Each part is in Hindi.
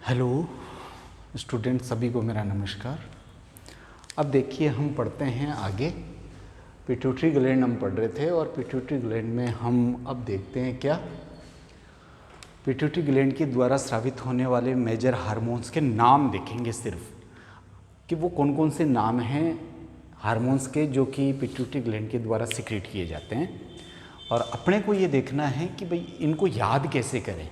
हेलो स्टूडेंट, सभी को मेरा नमस्कार। अब देखिए, हम पढ़ते हैं आगे। पिट्यूटरी ग्लैंड हम पढ़ रहे थे और पिट्यूटरी ग्लैंड में हम अब देखते हैं क्या, पिट्यूटरी ग्लैंड के द्वारा स्रावित होने वाले मेजर हार्मोन्स के नाम देखेंगे सिर्फ, कि वो कौन कौन से नाम हैं हार्मोन्स के जो कि पिट्यूटरी ग्लैंड के द्वारा सिक्रेट किए जाते हैं। और अपने को ये देखना है कि भाई इनको याद कैसे करें।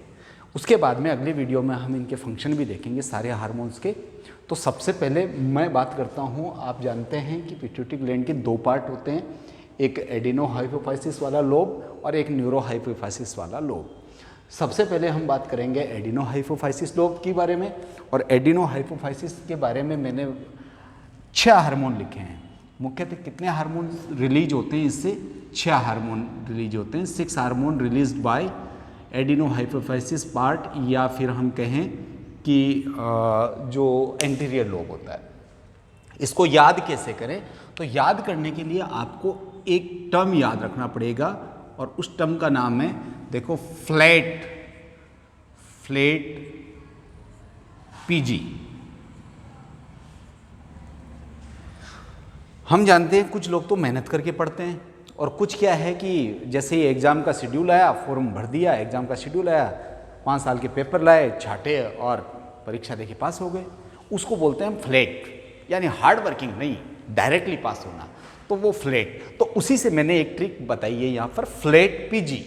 उसके बाद में अगले वीडियो में हम इनके फंक्शन भी देखेंगे सारे हार्मोन्स के। तो सबसे पहले मैं बात करता हूँ, आप जानते हैं कि पिट्यूटरी ग्लैंड के दो पार्ट होते हैं, एक एडिनो हाइपोफाइसिस वाला लोब और एक न्यूरो हाइपोफाइसिस वाला लोब। सबसे पहले हम बात करेंगे एडिनो हाइपोफाइसिस लोब के बारे में। और एडिनो हाइपोफाइसिस के बारे में मैंने 6 हार्मोन लिखे हैं। मुख्यतः कितने हार्मोन रिलीज होते हैं इससे? 6 हार्मोन रिलीज होते हैं। 6 hormone released by adeno hypophysis part, या फिर हम कहें कि जो एंटीरियर लोब होता है। इसको याद कैसे करें? तो याद करने के लिए आपको एक टर्म याद रखना पड़ेगा और उस टर्म का नाम है, देखो, फ्लैट पीजी। हम जानते हैं कुछ लोग तो मेहनत करके पढ़ते हैं और कुछ क्या है कि जैसे ही एग्ज़ाम का शेड्यूल आया, फॉर्म भर दिया, एग्ज़ाम का शेड्यूल आया, 5 साल के पेपर लाए, छाटे और परीक्षा देके पास हो गए। उसको बोलते हैं फ्लैट, यानी हार्ड वर्किंग नहीं, डायरेक्टली पास होना, तो वो फ्लैट। तो उसी से मैंने एक ट्रिक बताई है यहाँ पर, फ्लैट पीजी।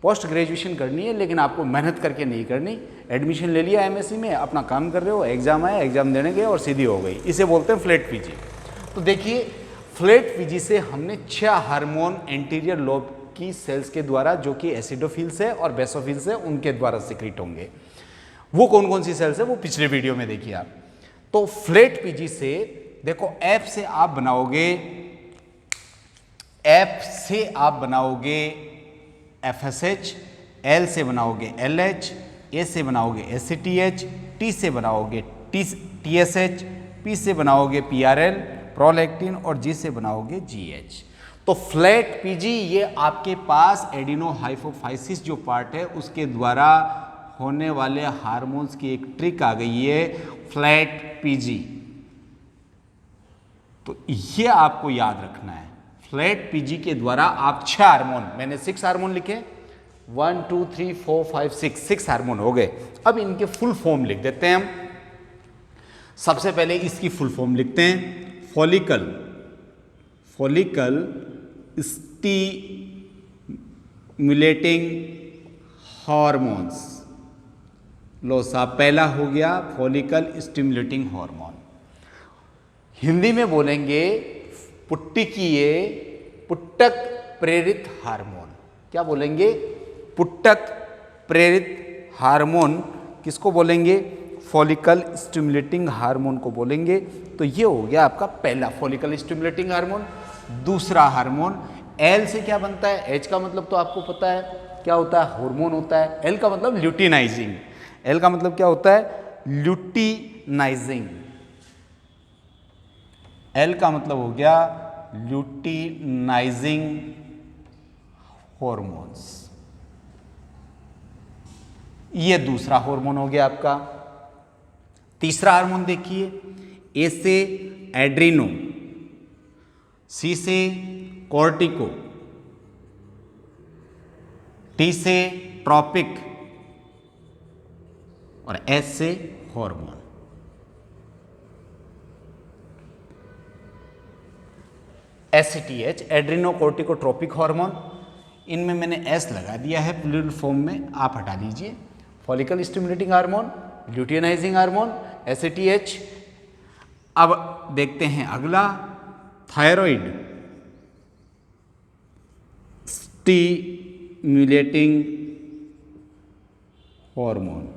पोस्ट ग्रेजुएशन करनी है लेकिन आपको मेहनत करके नहीं करनी। एडमिशन ले लिया एमएससी में, अपना काम कर रहे हो, एग्ज़ाम आया, एग्ज़ाम देने गए और सीधी हो गई। इसे बोलते हैं फ्लैट पीजी। तो देखिए, फ्लैट पीजी से हमने 6 हार्मोन एंटीरियर लोब की सेल्स के द्वारा, जो कि एसिडोफिल्स है और बेसोफिल्स है, उनके द्वारा सिक्रीट होंगे। वो कौन कौन सी सेल्स है वो पिछले वीडियो में देखिए आप। तो फ्लैट पीजी से देखो, एफ से आप बनाओगे एफएसएच, एल से बनाओगे एलएच, ए से बनाओगे एसीटीएच, टी से बनाओगे टीएसएच, पी से बनाओगे पीआरएल प्रोलैक्टिन और जी से बनाओगे जीएच। तो फ्लैट पीजी ये आपके पास एडिनो हाइपोफाइसिस जो पार्ट है उसके द्वारा होने वाले हार्मोन्स की एक ट्रिक आ गई है, फ्लैट पीजी। तो ये आपको याद रखना है। फ्लैट पीजी के द्वारा आप 6 हार्मोन, मैंने 6 हार्मोन लिखे, 1 2 3 4 5 6 हार्मोन हो गए। अब इनके फुल फॉर्म लिख देते हैं हम। सबसे पहले इसकी फुल फॉर्म लिखते हैं, फॉलिकल स्टिमुलेटिंग हार्मोन्स। लो साहब, पहला हो गया फॉलिकल स्टिमुलेटिंग हार्मोन। हिंदी में बोलेंगे पुट्टक प्रेरित हार्मोन। क्या बोलेंगे? पुट्टक प्रेरित हार्मोन। किसको बोलेंगे? फॉलिकल स्टिमुलेटिंग हार्मोन को बोलेंगे। तो ये हो गया आपका पहला फॉलिकल स्टिमुलेटिंग हार्मोन। दूसरा हार्मोन एल से क्या बनता है? एच का मतलब तो आपको पता है क्या होता है, हार्मोन होता है। एल का मतलब ल्यूटिनाइजिंग। एल का मतलब क्या होता है? ल्यूटिनाइजिंग। एल का मतलब हो गया ल्यूटिनाइजिंग हार्मोन्स। ये दूसरा हार्मोन हो गया आपका। तीसरा हार्मोन देखिए, ए से एड्रिनो, सी से कॉर्टिको, टी से ट्रॉपिक और एस से hormone. ACTH, adreno corticotropic hormone. इनमें मैंने एस लगा दिया है प्लूरल फॉर्म में, आप हटा लीजिए। Follicle stimulating hormone, luteinizing hormone, ACTH. अब देखते हैं अगला, थायराइड स्टिमुलेटिंग हार्मोन।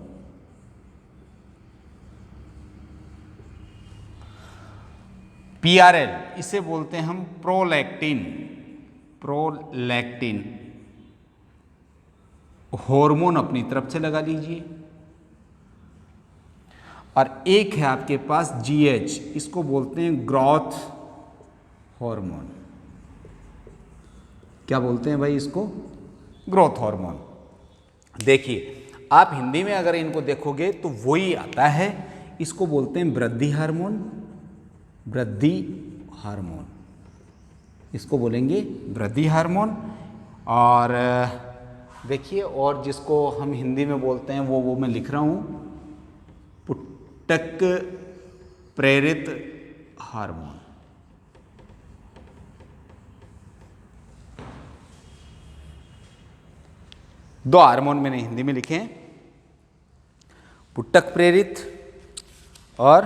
पीआरएल, इसे बोलते हैं हम प्रोलैक्टिन हार्मोन अपनी तरफ से लगा लीजिए। और एक है आपके पास जीएच, इसको बोलते हैं ग्रोथ हार्मोन। क्या बोलते हैं भाई इसको? Growth hormone. देखिए, आप हिंदी में अगर इनको देखोगे तो वही आता है, इसको बोलते हैं वृद्धि हार्मोन, वृद्धि हार्मोन, इसको बोलेंगे वृद्धि हार्मोन। और देखिए, और जिसको हम हिंदी में बोलते हैं वो मैं लिख रहा हूँ, पुटक प्रेरित हार्मोन। दो हार्मोन मैंने हिंदी में लिखे हैं, पुटक प्रेरित और,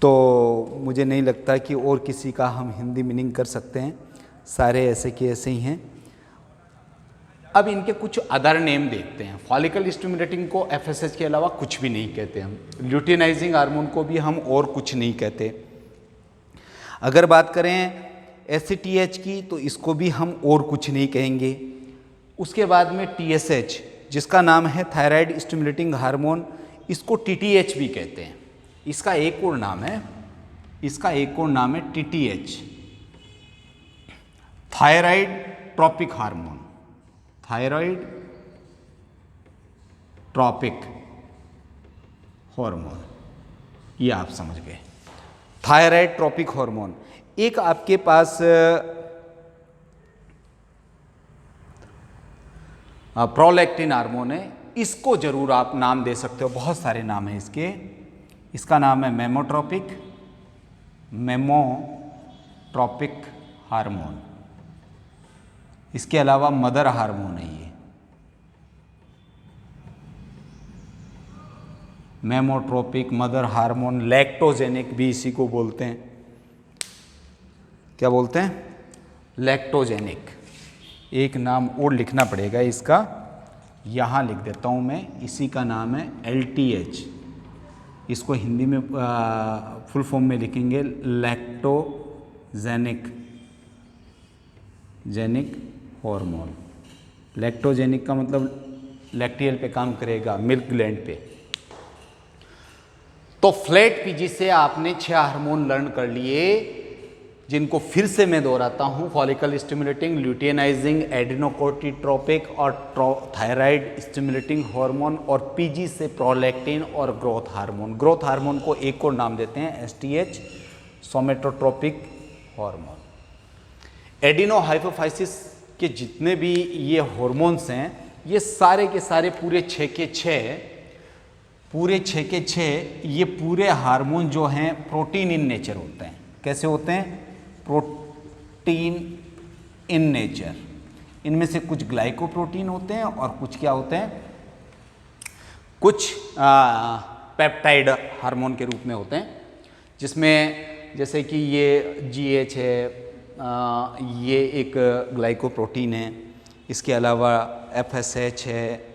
तो मुझे नहीं लगता कि और किसी का हम हिंदी मीनिंग कर सकते हैं, सारे ऐसे के ऐसे ही हैं। अब इनके कुछ अदर नेम देखते हैं। फॉलिकल स्टिमुलेटिंग को FSH के अलावा कुछ भी नहीं कहते हम, ल्यूटिनाइजिंग हार्मोन को भी हम और कुछ नहीं कहते। अगर बात करें ACTH की तो इसको भी हम और कुछ नहीं कहेंगे। उसके बाद में TSH जिसका नाम है थायराइड स्टिमुलेटिंग हार्मोन, इसको TTH भी कहते हैं। इसका एक और नाम है, TTH, thyroid tropic hormone, thyroid tropic hormone, ये आप समझ गए, थायराइड ट्रॉपिक हार्मोन। एक आपके पास प्रोलैक्टिन हार्मोन है, इसको जरूर आप नाम दे सकते हो, बहुत सारे नाम हैं इसके। इसका नाम है मेमोट्रोपिक हार्मोन। इसके अलावा मदर हार्मोन है ये, मेमोट्रोपिक, मदर हार्मोन, लैक्टोजेनिक भी इसी को बोलते हैं। क्या बोलते हैं? लैक्टोजेनिक। एक नाम और लिखना पड़ेगा इसका, यहाँ लिख देता हूँ मैं, इसी का नाम है LTH। इसको हिंदी में फुल फॉर्म में लिखेंगे लैक्टोजेनिक हार्मोन। लैक्टोजेनिक का मतलब लैक्टियल पे काम करेगा, मिल्क ग्लैंड पे। तो फ्लैट PG से आपने 6 हार्मोन लर्न कर लिए, जिनको फिर से मैं दोहराता हूं, फॉलिकल स्टिमुलेटिंग, ल्यूटिनाइजिंग, एडिनोकोर्टिट्रोपिक और थायराइड स्टिमुलेटिंग हार्मोन, और PG से प्रोलैक्टिन और ग्रोथ हार्मोन। ग्रोथ हार्मोन को एक और नाम देते हैं STH, सोमेटोट्रोपिक हार्मोन। एडिनो हाइपोफाइसिस के जितने भी ये हार्मोन्स हैं, ये सारे के सारे पूरे 6 के 6 ये पूरे हार्मोन जो हैं प्रोटीन इन नेचर होते हैं। कैसे होते हैं? Protein in nature. इनमें से कुछ ग्लाइकोप्रोटीन होते हैं और कुछ क्या होते हैं, कुछ पेप्टाइड हार्मोन के रूप में होते हैं, जिसमें जैसे कि ये GH है, ये एक ग्लाइकोप्रोटीन है। इसके अलावा FSH है,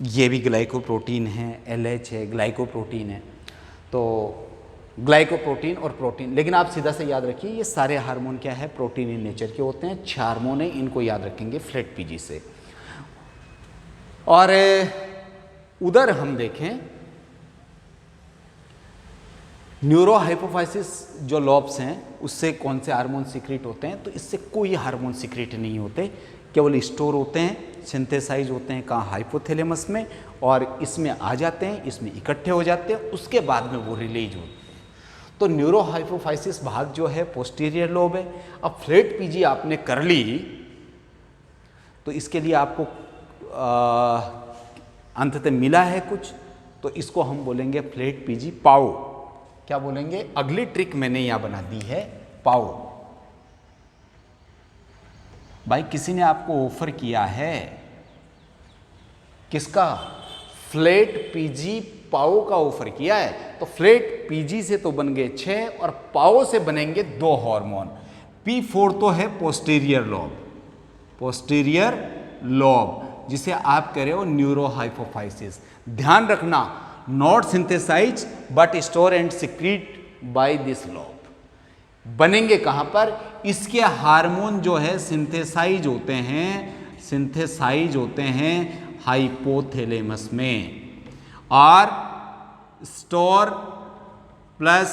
ये भी ग्लाइकोप्रोटीन है। LH है, ग्लाइकोप्रोटीन है। तो ग्लाइकोप्रोटीन और प्रोटीन, लेकिन आप सीधा से याद रखिए ये सारे हार्मोन क्या है, प्रोटीन इन नेचर के होते हैं। 6 हार्मोन है, इनको याद रखेंगे फ्लैट PG से। और उधर हम देखें न्यूरो हाइपोफाइसिस जो लॉब्स हैं, उससे कौन से हार्मोन सीक्रेट होते हैं? तो इससे कोई हार्मोन सीक्रेट नहीं होते, केवल स्टोर होते हैं, सिंथेसाइज होते हैं कहाँ, हाइपोथैलेमस में, और इसमें आ जाते हैं, इसमें इकट्ठे हो जाते हैं, उसके बाद में वो रिलीज होते हैं। तो न्यूरो हाइपोफाइसिस भाग जो है पोस्टीरियर लोब है। अब फ्लैट PG आपने कर ली, तो इसके लिए आपको अंततः मिला है कुछ, तो इसको हम बोलेंगे फ्लैट PG पाओ। क्या बोलेंगे? अगली ट्रिक मैंने यहां बना दी है, पाओ। भाई किसी ने आपको ऑफर किया है, किसका? फ्लैट PG पाओ का ऑफर किया है। तो फ्लैट PG से तो बन गए 6 और पाओ से बनेंगे 2 हार्मोन। P4 तो है पोस्टीरियर लोब, जिसे आप कह रहे हो न्यूरो हाइपोफाइसिस। ध्यान रखना, not synthesize but store and secrete by this lobe. बनेंगे कहां पर? इसके हार्मोन जो है सिंथेसाइज होते हैं हाइपोथैलेमस में, और स्टोर प्लस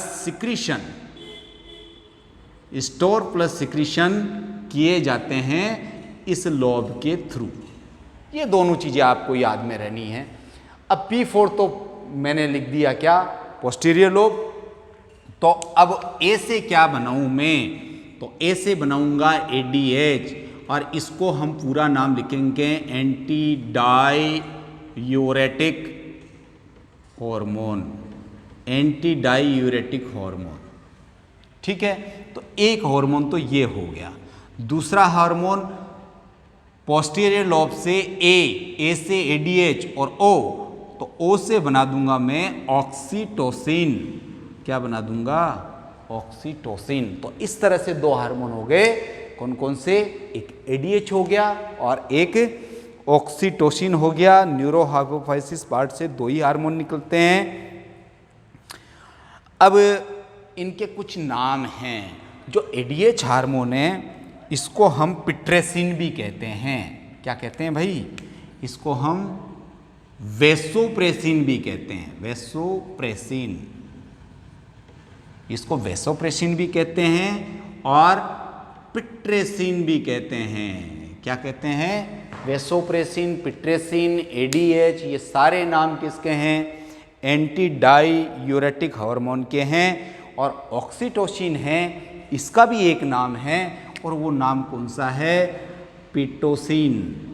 सिक्रीशन किए जाते हैं इस लोब के थ्रू। ये दोनों चीज़ें आपको याद में रहनी है। अब P4 तो मैंने लिख दिया क्या, पोस्टीरियर लोब। तो अब ए से क्या बनाऊं मैं, तो ए से बनाऊंगा ADH, और इसको हम पूरा नाम लिखेंगे anti diuretic hormone, anti diuretic hormone. ठीक है, तो एक हार्मोन तो ये हो गया। दूसरा हार्मोन पोस्टीरियर लोब से ए से ADH और O, तो O से बना दूंगा मैं ऑक्सीटोसिन। क्या बना दूंगा, ऑक्सीटोसिन। तो इस तरह से दो हार्मोन हो गए, कौन कौन से, एक ADH हो गया और एक ऑक्सीटोसिन हो गया। न्यूरोहाइपोफाइसिस पार्ट से दो ही हार्मोन निकलते हैं। अब इनके कुछ नाम हैं। जो ADH हार्मोन है इसको हम पिट्रेसिन भी कहते हैं। क्या कहते हैं भाई, इसको हम वेसोप्रेसिन भी कहते हैं, वेसोप्रेसिन, इसको वेसोप्रेसिन भी कहते हैं और पिट्रेसिन भी कहते हैं। क्या कहते हैं, वेसोप्रेसिन, पिट्रेसिन, ADH, ये सारे नाम किसके हैं, एंटी डाईयूरेटिक हार्मोन के हैं। और ऑक्सीटोसिन है, इसका भी एक नाम है, और वो नाम कौन सा है, पिटोसिन।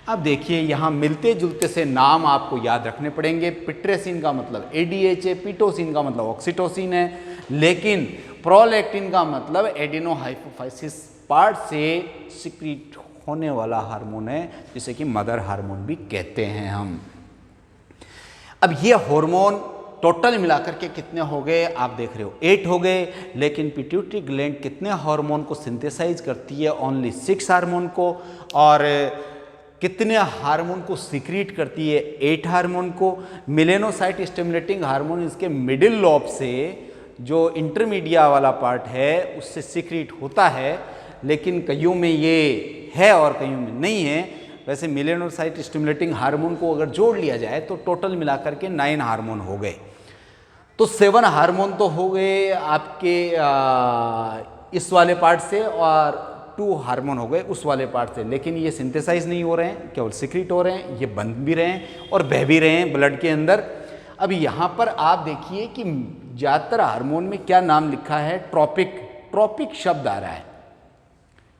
अब देखिए यहाँ मिलते जुलते से नाम आपको याद रखने पड़ेंगे। पिट्रेसिन का मतलब ADH है, पिटोसिन का मतलब ऑक्सीटोसिन है, लेकिन प्रोलैक्टिन का मतलब एडिनोहाइपोफाइसिस पार्ट से सिक्रीट होने वाला हार्मोन है, जिसे कि मदर हार्मोन भी कहते हैं हम। अब ये हार्मोन टोटल मिलाकर के कितने हो गए, आप देख रहे हो 8 हो गए, लेकिन पिट्यूटरी ग्लैंड कितने हार्मोन को सिंथेसाइज करती है, ओनली 6 हार्मोन को। और कितने हार्मोन को सिक्रीट करती है, 8 हार्मोन को। मेलेनोसाइट स्टिमुलेटिंग हार्मोन इसके मिडिल लोब से, जो इंटरमीडिया वाला पार्ट है, उससे सिक्रीट होता है, लेकिन कईयों में ये है और कईयों में नहीं है। वैसे मेलेनोसाइट स्टिमुलेटिंग हार्मोन को अगर जोड़ लिया जाए तो टोटल मिलाकर के 9 हार्मोन हो गए। तो 7 हार्मोन तो हो गए आपके इस वाले पार्ट से, और 2 हार्मोन हो गए उस वाले पार्ट से, लेकिन ये सिंथेसाइज नहीं हो रहे हैं, केवल सिक्रीट हो रहे हैं, ये बंद भी रहे हैं और बह भी रहे हैं ब्लड के अंदर। अब यहाँ पर आप देखिए कि ज़्यादातर हार्मोन में क्या नाम लिखा है, ट्रॉपिक, ट्रॉपिक शब्द आ रहा है।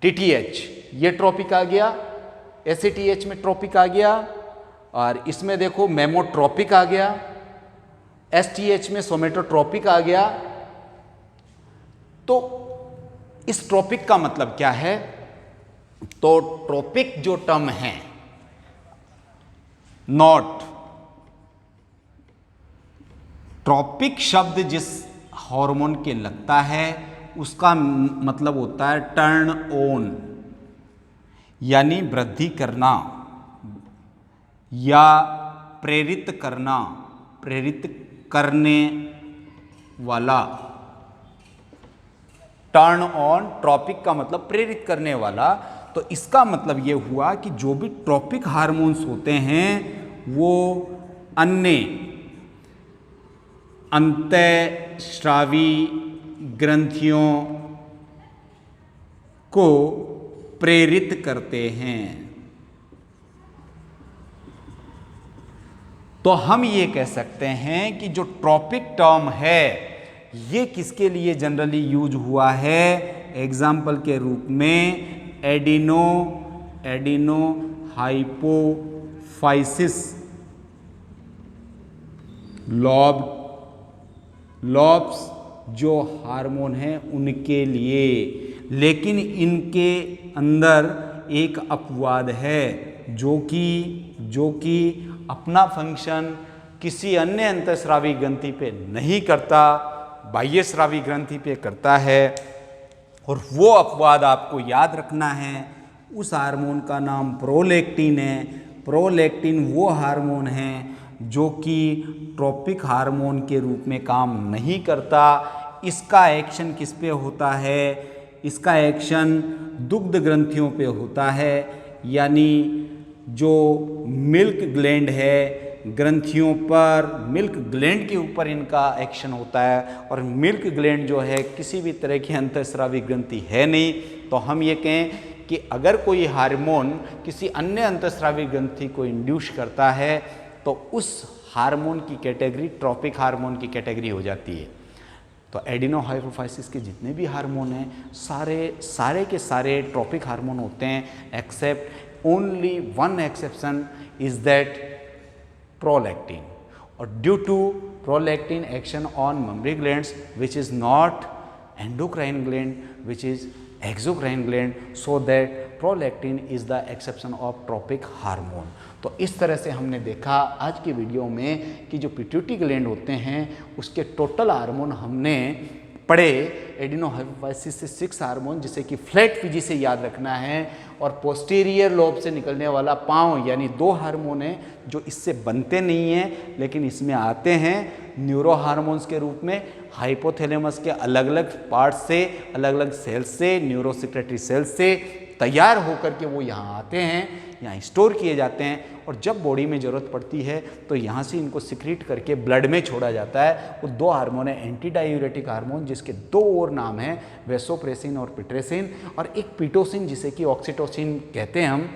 TTH ये ट्रॉपिक आ गया, ACTH में ट्रॉपिक आ गया, और इसमें देखो मेमोट्रॉपिक आ गया, STH में सोमेटोट्रॉपिक आ गया। तो इस ट्रॉपिक का मतलब क्या है, तो ट्रॉपिक जो टर्म है, नॉट, ट्रॉपिक शब्द जिस हार्मोन के लगता है उसका मतलब होता है टर्न ऑन, यानी वृद्धि करना या प्रेरित करना, प्रेरित करने वाला। टर्न ऑन, ट्रॉपिक का मतलब प्रेरित करने वाला। तो इसका मतलब ये हुआ कि जो भी ट्रॉपिक हार्मोन्स होते हैं वो अन्य अंतःस्रावी ग्रंथियों को प्रेरित करते हैं। तो हम ये कह सकते हैं कि जो ट्रॉपिक टर्म है ये किसके लिए जनरली यूज हुआ है, एग्जाम्पल के रूप में एडिनो हाइपोफाइसिस लॉब्स जो हार्मोन हैं उनके लिए। लेकिन इनके अंदर एक अपवाद है जो कि अपना फंक्शन किसी अन्य अंतःस्रावी ग्रंथि पे नहीं करता, बाह्य स्रावी ग्रंथि पे करता है। और वो अपवाद आपको याद रखना है। उस हार्मोन का नाम प्रोलैक्टिन है। प्रोलैक्टिन वो हार्मोन है जो कि ट्रॉपिक हार्मोन के रूप में काम नहीं करता। इसका एक्शन किस पे होता है, इसका एक्शन दुग्ध ग्रंथियों पे होता है, यानी जो मिल्क ग्लैंड है ग्रंथियों पर, मिल्क ग्लैंड के ऊपर इनका एक्शन होता है। और मिल्क ग्लैंड जो है किसी भी तरह की अंतःस्रावी ग्रंथि है नहीं। तो हम ये कहें कि अगर कोई हार्मोन किसी अन्य अंतःस्रावी ग्रंथि को इंड्यूस करता है तो उस हार्मोन की कैटेगरी ट्रॉपिक हार्मोन की कैटेगरी हो जाती है। तो एडिनोहाइपोफाइसिस के जितने भी हार्मोन हैं सारे के सारे ट्रॉपिक हार्मोन होते हैं, except only one exception is that prolactin. और due to prolactin action on mammary glands which is not endocrine gland which is exocrine gland, so that prolactin is the exception of tropic hormone. तो इस तरह से हमने देखा आज की वीडियो में कि जो पिट्यूटरी ग्लैंड होते हैं उसके टोटल हार्मोन हमने पढ़े। एडिनोहाइपोफाइसिस से 6 हार्मोन जिसे कि फ्लैट पीजी से याद रखना है, और पोस्टीरियर लोब से निकलने वाला पाँव यानी 2 हार्मोन है जो इससे बनते नहीं हैं लेकिन इसमें आते हैं न्यूरो हार्मोन्स के रूप में। हाइपोथैलेमस के अलग अलग पार्ट से, अलग अलग सेल्स से, न्यूरोसेक्रेटरी सेल्स से तैयार होकर के वो यहाँ आते हैं, यहाँ स्टोर किए जाते हैं, और जब बॉडी में ज़रूरत पड़ती है तो यहाँ से इनको सिक्रीट करके ब्लड में छोड़ा जाता है। वो 2 हार्मोन है एंटी डायूरेटिक हार्मोन जिसके 2 और नाम हैं, वेसोप्रेसिन और पिट्रेसिन, और एक पिटोसिन जिसे कि ऑक्सीटोसिन कहते हैं। हम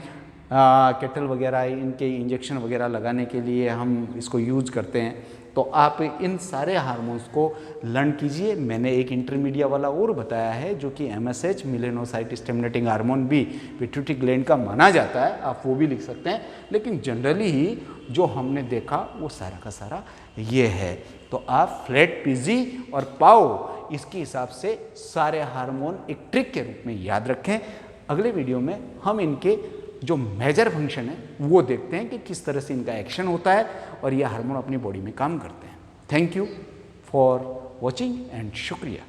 केटल वगैरह इनके इंजेक्शन वगैरह लगाने के लिए हम इसको यूज करते हैं। तो आप इन सारे हार्मोन्स को लर्न कीजिए। मैंने एक इंटरमीडिया वाला और बताया है जो कि MSH मेलानोसाइट स्टिमुलेटिंग हार्मोन भी पिट्यूटरी ग्लैंड का माना जाता है, आप वो भी लिख सकते हैं, लेकिन जनरली ही जो हमने देखा वो सारा का सारा ये है। तो आप फ्लैट पीजी और पाओ इसके हिसाब से सारे हार्मोन एक ट्रिक के रूप में याद रखें। अगले वीडियो में हम इनके जो मेजर फंक्शन है वो देखते हैं कि किस तरह से इनका एक्शन होता है और ये हार्मोन अपनी बॉडी में काम करते हैं। Thank you for watching and शुक्रिया।